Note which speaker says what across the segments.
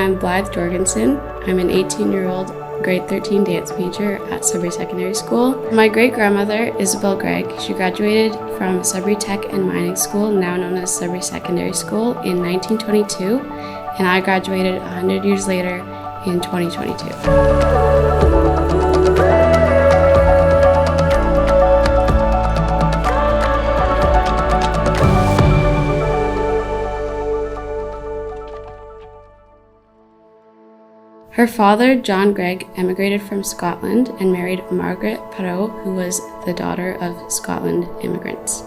Speaker 1: I'm Blythe Jorgensen. I'm an 18-year-old grade 13 dance major at Sudbury Secondary School. My great-grandmother, Isabel Greig, she graduated from Sudbury Tech and Mining School, now known as Sudbury Secondary School, in 1922, and I graduated 100 years later in 2022. Her father, John Greig, emigrated from Scotland and married Margaret Perot, who was the daughter of Scotland immigrants.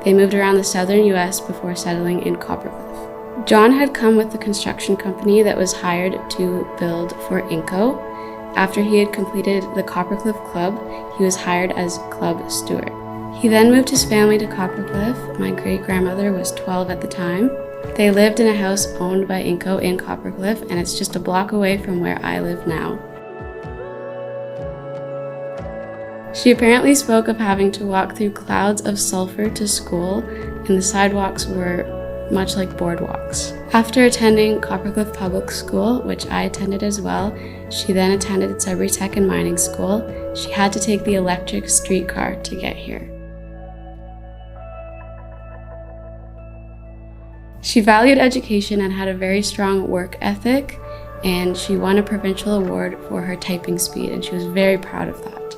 Speaker 1: They moved around the southern U.S. before settling in Coppercliff. John had come with the construction company that was hired to build Fort Inco. After he had completed the Coppercliff Club, he was hired as club steward. He then moved his family to Coppercliff. My great-grandmother was 12 at the time. They lived in a house owned by Inco in Coppercliff, and it's just a block away from where I live now. She apparently spoke of having to walk through clouds of sulfur to school, and the sidewalks were much like boardwalks. After attending Coppercliff Public School, which I attended as well, she then attended Sudbury Tech and Mining School. She had to take the electric streetcar to get here. She valued education and had a very strong work ethic, and she won a provincial award for her typing speed, and she was very proud of that.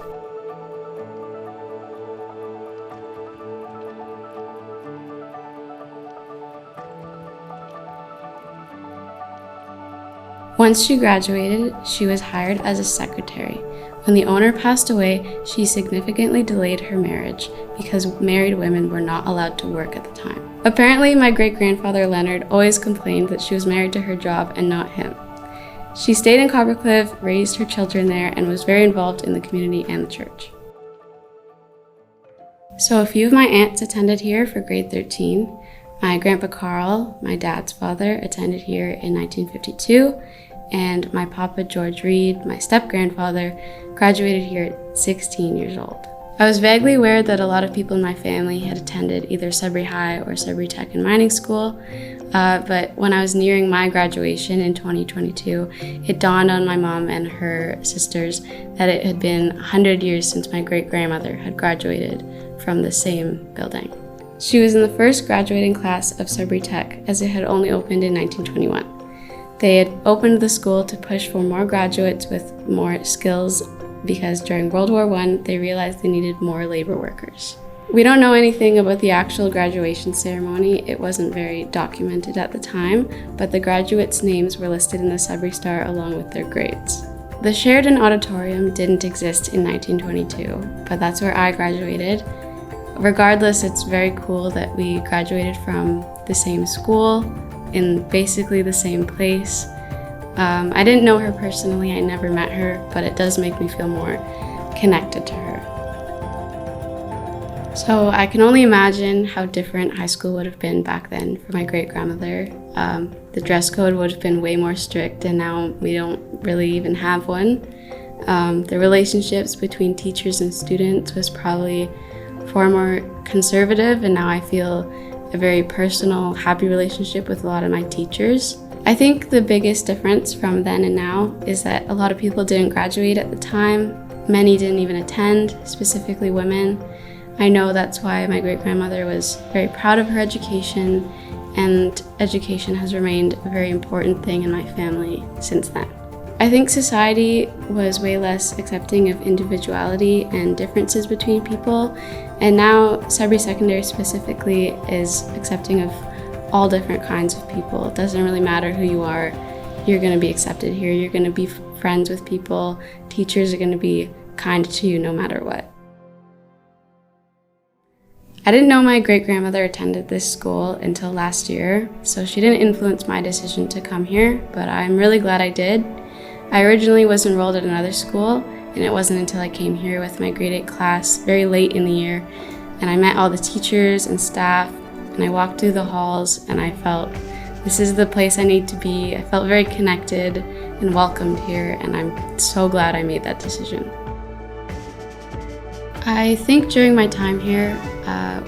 Speaker 1: Once she graduated, she was hired as a secretary. When the owner passed away, she significantly delayed her marriage because married women were not allowed to work at the time. Apparently, my great-grandfather Leonard always complained that she was married to her job and not him. She stayed in Coppercliff, raised her children there, and was very involved in the community and the church. So a few of my aunts attended here for grade 13. My grandpa Carl, my dad's father, attended here in 1952, and my papa George Reed, my step-grandfather, graduated here at 16 years old. I was vaguely aware that a lot of people in my family had attended either Sudbury High or Sudbury Tech and Mining School, but when I was nearing my graduation in 2022, it dawned on my mom and her sisters that it had been 100 years since my great-grandmother had graduated from the same building. She was in the first graduating class of Sudbury Tech, as it had only opened in 1921. They had opened the school to push for more graduates with more skills because during World War I, they realized they needed more labor workers. We don't know anything about the actual graduation ceremony. It wasn't very documented at the time, but the graduates' names were listed in the Sudbury Star along with their grades. The Sheridan Auditorium didn't exist in 1922, but that's where I graduated. Regardless, it's very cool that we graduated from the same school, in basically the same place. I didn't know her personally, I never met her, but it does make me feel more connected to her. So I can only imagine how different high school would have been back then for my great-grandmother. The dress code would have been way more strict, and now we don't really even have one. The relationships between teachers and students was probably far more conservative, and now I feel a very personal, happy relationship with a lot of my teachers. I think the biggest difference from then and now is that a lot of people didn't graduate at the time. Many didn't even attend, specifically women. I know that's why my great-grandmother was very proud of her education, and education has remained a very important thing in my family since then. I think society was way less accepting of individuality and differences between people, and now Sudbury Secondary specifically is accepting of all different kinds of people. It doesn't really matter who you are, you're going to be accepted here, you're going to be friends with people, teachers are going to be kind to you no matter what. I didn't know my great-grandmother attended this school until last year, so she didn't influence my decision to come here, but I'm really glad I did. I originally was enrolled at another school, and it wasn't until I came here with my grade 8 class very late in the year, and I met all the teachers and staff, and I walked through the halls, and I felt this is the place I need to be. I felt very connected and welcomed here, and I'm so glad I made that decision. I think during my time here,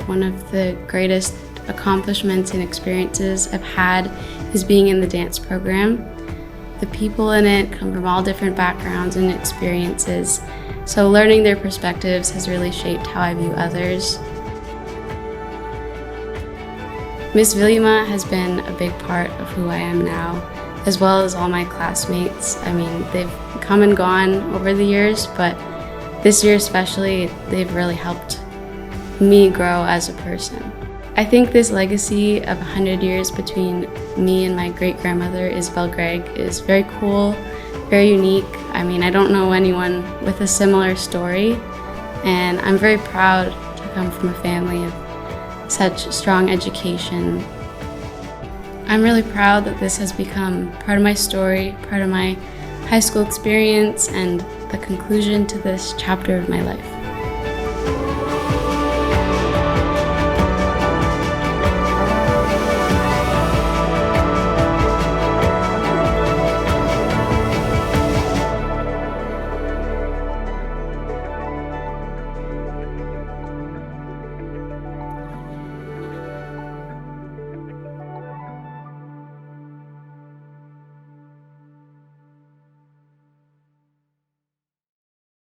Speaker 1: one of the greatest accomplishments and experiences I've had is being in the dance program. The people in it come from all different backgrounds and experiences, so learning their perspectives has really shaped how I view others. Miss Vilima has been a big part of who I am now, as well as all my classmates. I mean, they've come and gone over the years, but this year especially, they've really helped me grow as a person. I think this legacy of 100 years between me and my great-grandmother Isabel Greig is very cool, very unique. I mean, I don't know anyone with a similar story, and I'm very proud to come from a family of such strong education. I'm really proud that this has become part of my story, part of my high school experience, and the conclusion to this chapter of my life.